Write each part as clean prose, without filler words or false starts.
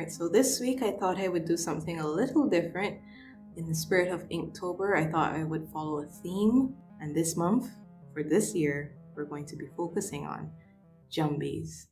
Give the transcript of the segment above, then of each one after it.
Right, so this week I thought I would do something a little different. In the spirit of Inktober, I thought I would follow a theme, and this month, for this year, we're going to be focusing on Jumbies.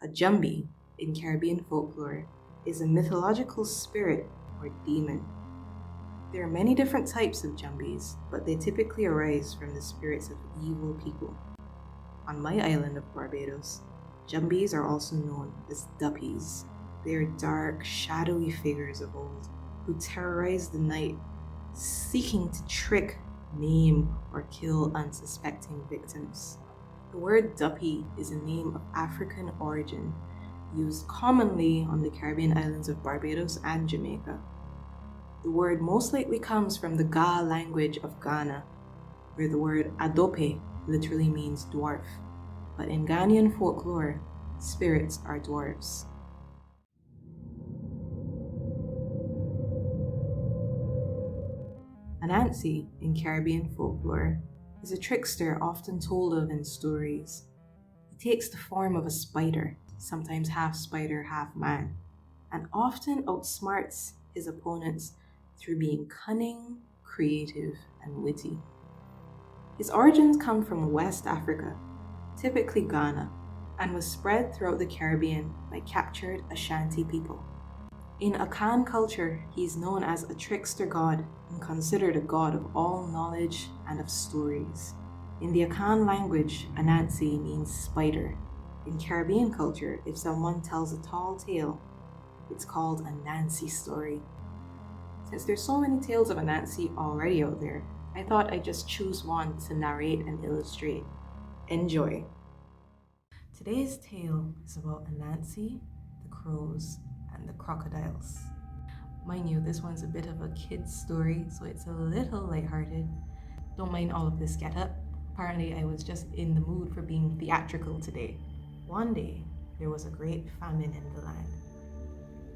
A Jumbie, in Caribbean folklore, is a mythological spirit or demon. There are many different types of Jumbies, but they typically arise from the spirits of evil people. On my island of Barbados, Jumbies are also known as Duppies. They are dark, shadowy figures of old who terrorize the night, seeking to trick, maim, or kill unsuspecting victims. The word Duppy is a name of African origin, used commonly on the Caribbean islands of Barbados and Jamaica. The word most likely comes from the Ga language of Ghana, where the word adope literally means dwarf. But in Ghanaian folklore, spirits are dwarves. Anansi, in Caribbean folklore, is a trickster often told of in stories. He takes the form of a spider, sometimes half spider, half man, and often outsmarts his opponents through being cunning, creative, and witty. His origins come from West Africa, typically Ghana, and was spread throughout the Caribbean by captured Ashanti people. In Akan culture, he is known as a trickster god and considered a god of all knowledge and of stories. In the Akan language, Anansi means spider. In Caribbean culture, if someone tells a tall tale, it's called a Nancy story. Since there's so many tales of Anansi already out there, I thought I'd just choose one to narrate and illustrate. Enjoy! Today's tale is about Anansi, the crows, and the crocodiles. Mind you, this one's a bit of a kid's story, so it's a little lighthearted. Don't mind all of this get-up. Apparently I was just in the mood for being theatrical today. One day, there was a great famine in the land,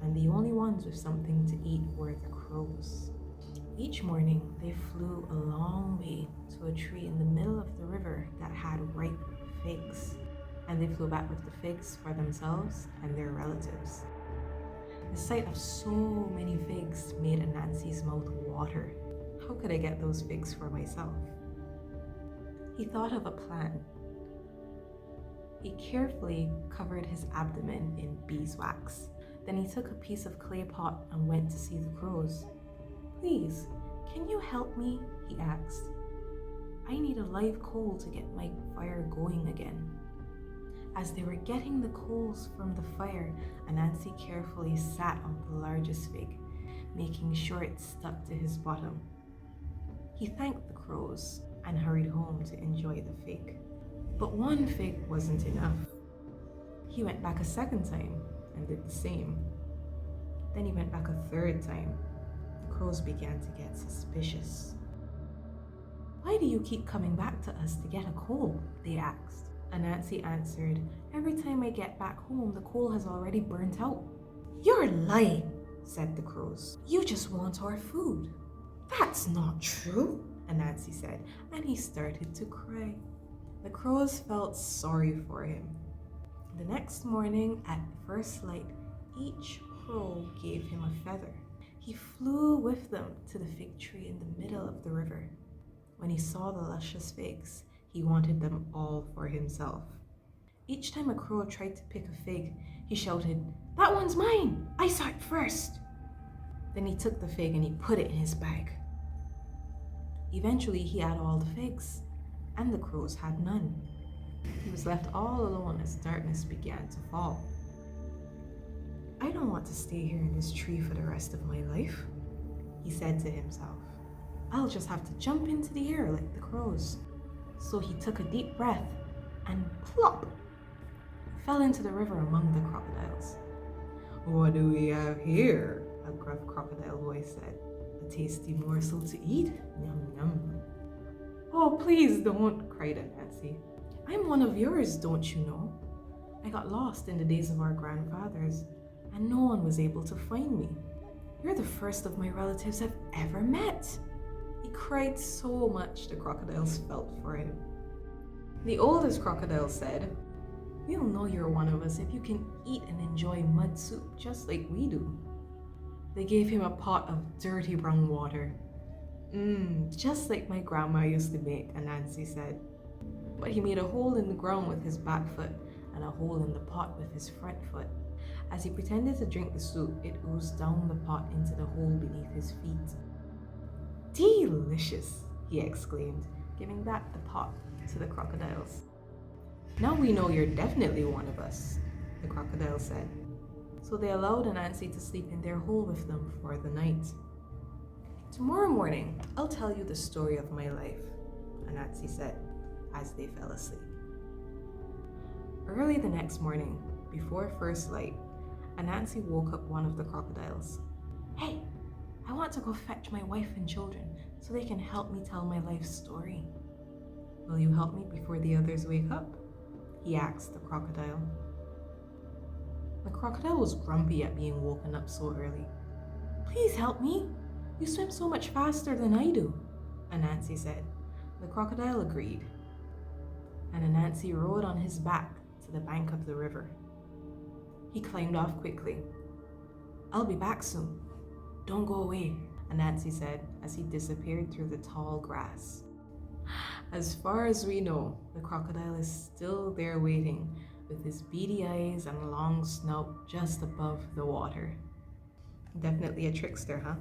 and the only ones with something to eat were the crows. Each morning, they flew a long way to a tree in the middle of the river that had ripe figs, and they flew back with the figs for themselves and their relatives. The sight of so many figs made Anansi's mouth water. How could I get those figs for myself? He thought of a plan. He carefully covered his abdomen in beeswax. Then he took a piece of clay pot and went to see the crows. "Please, can you help me?" he asked. "I need a live coal to get my fire going again." As they were getting the coals from the fire, Anansi carefully sat on the largest fig, making sure it stuck to his bottom. He thanked the crows and hurried home to enjoy the fig. But one fig wasn't enough. He went back a second time and did the same. Then he went back a third time. The crows began to get suspicious. "Why do you keep coming back to us to get a coal?" they asked. Anansi answered, "Every time I get back home, the coal has already burnt out." "You're lying," said the crows. "You just want our food." "That's not true," Anansi said, and he started to cry. The crows felt sorry for him. The next morning, at first light, each crow gave him a feather. He flew with them to the fig tree in the middle of the river. When he saw the luscious figs, he wanted them all for himself. Each time a crow tried to pick a fig, he shouted, "That one's mine! I saw it first!" Then he took the fig and he put it in his bag. Eventually, he had all the figs, and the crows had none. He was left all alone as darkness began to fall. "I don't want to stay here in this tree for the rest of my life," he said to himself. "I'll just have to jump into the air like the crows." So he took a deep breath and plop! Fell into the river among the crocodiles. "What do we have here?" a gruff crocodile voice said. "A tasty morsel to eat? Yum yum." "Oh, please don't," cried Anansi. "I'm one of yours, don't you know? I got lost in the days of our grandfathers, and no one was able to find me. You're the first of my relatives I've ever met." He cried so much the crocodiles felt for him. The oldest crocodile said, "We'll know you're one of us if you can eat and enjoy mud soup just like we do." They gave him a pot of dirty brown water. Just like my grandma used to make, Anansi said. But he made a hole in the ground with his back foot and a hole in the pot with his front foot. As he pretended to drink the soup, it oozed down the pot into the hole beneath his feet. "Delicious," he exclaimed, giving back the pot to the crocodiles. "Now we know you're definitely one of us," the crocodile said. So they allowed Anansi to sleep in their hole with them for the night. "Tomorrow morning, I'll tell you the story of my life," Anansi said as they fell asleep. Early the next morning, before first light, Anansi woke up one of the crocodiles. "Hey, I want to go fetch my wife and children so they can help me tell my life story. Will you help me before the others wake up?" he asked the crocodile. The crocodile was grumpy at being woken up so early. "Please help me. You swim so much faster than I do," Anansi said. The crocodile agreed, and Anansi rode on his back to the bank of the river. He climbed off quickly. "I'll be back soon. Don't go away," Anansi said as he disappeared through the tall grass. As far as we know, the crocodile is still there waiting, with his beady eyes and long snout just above the water. Definitely a trickster, huh?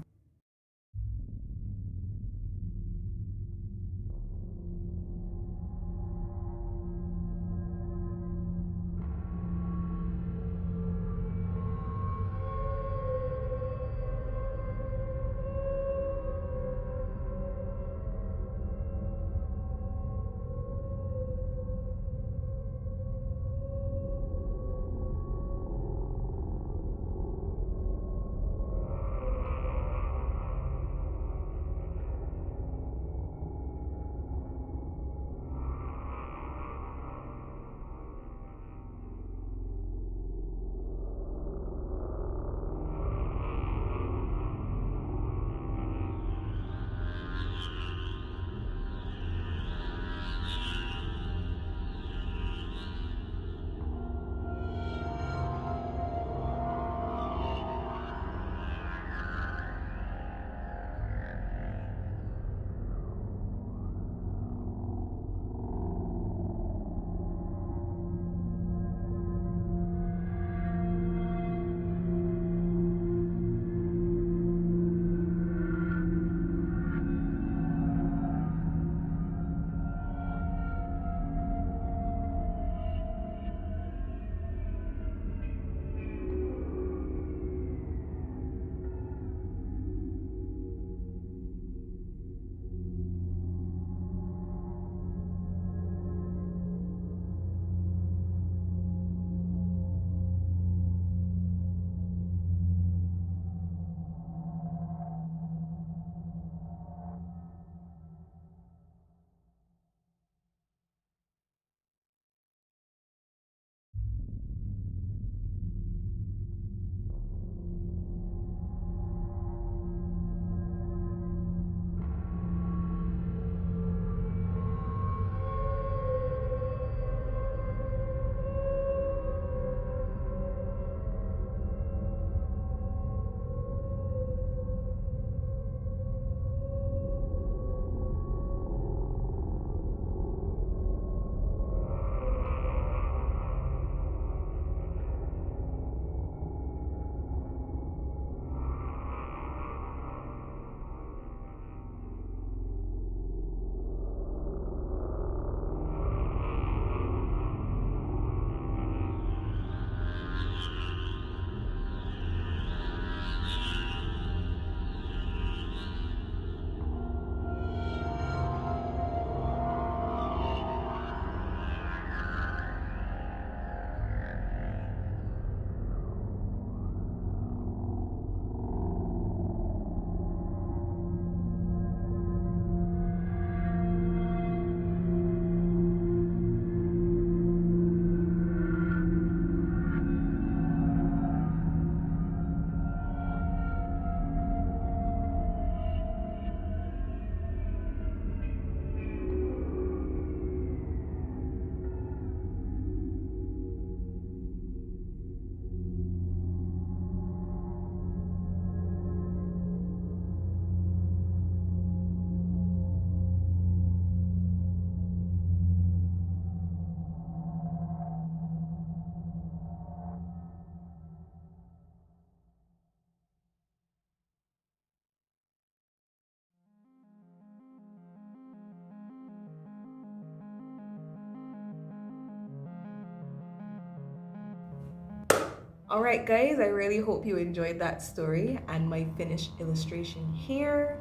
Alright guys, I really hope you enjoyed that story and my finished illustration here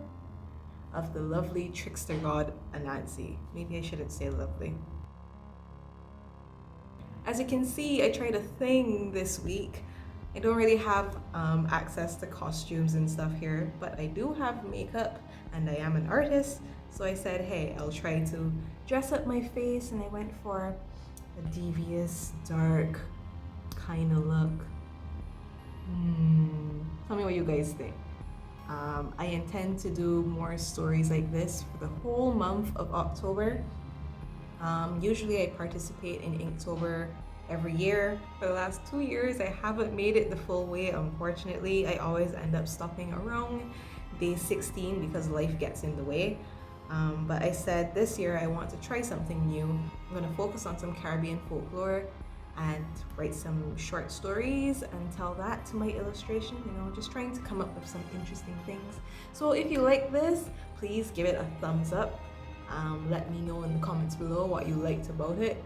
of the lovely trickster god Anansi. Maybe I shouldn't say lovely. As you can see, I tried a thing this week. I don't really have access to costumes and stuff here, but I do have makeup and I am an artist. So I said, hey, I'll try to dress up my face, and I went for a devious, dark kind of look. Tell me what you guys think. I intend to do more stories like this for the whole month of October. Usually I participate in Inktober every year. For the last 2 years, I haven't made it the full way, unfortunately. I always end up stopping around day 16 because life gets in the way. But I said this year I want to try something new. I'm going to focus on some Caribbean folklore and write some short stories and tell that to my illustration, you know, just trying to come up with some interesting things. So if you like this, please give it a thumbs up. Let me know in the comments below what you liked about it,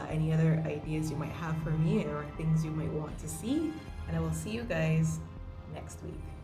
any other ideas you might have for me or things you might want to see, and I will see you guys next week.